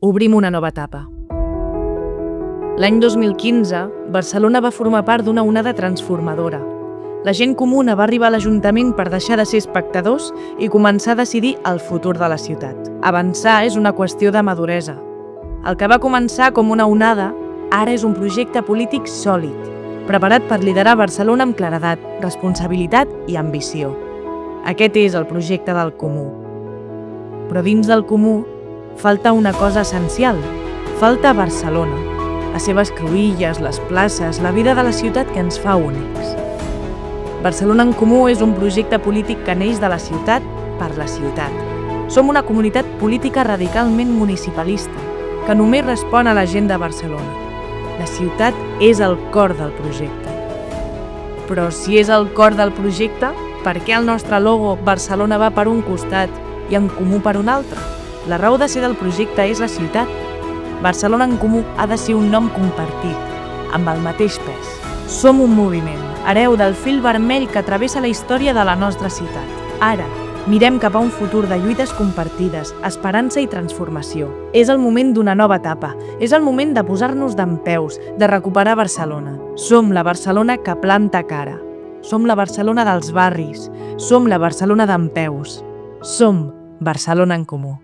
Obrim una nova etapa. L'any 2015, Barcelona va formar part d'una onada transformadora. La gent comuna va arribar a l'Ajuntament per deixar de ser espectadors i començar a decidir el futur de la ciutat. Avançar és una qüestió de maduresa. El que va començar com una onada, ara és un projecte polític sòlid, preparat per liderar Barcelona amb claredat, responsabilitat i ambició. Aquest és el projecte del comú. Però dins del comú falta una cosa essencial. Falta Barcelona, les seves cruïlles, les places, la vida de la ciutat que ens fa únics. Barcelona en Comú és un projecte polític que neix de la ciutat per la ciutat. Som una comunitat política radicalment municipalista, que només respon a la gent de Barcelona. La ciutat és el cor del projecte. Però si és el cor del projecte, per què el nostre logo Barcelona va per un costat i en Comú per un altre? La raó de ser del projecte és la ciutat. Barcelona en Comú ha de ser un nom compartit, amb el mateix pes. Som un moviment, hereu del fil vermell que travessa la història de la nostra ciutat. Ara, mirem cap a un futur de lluites compartides, esperança i transformació. És el moment d'una nova etapa, és el moment de posar-nos dempeus, de recuperar Barcelona. Som la Barcelona que planta cara. Som la Barcelona dels barris, som la Barcelona dempeus. Som Barcelona en Comú.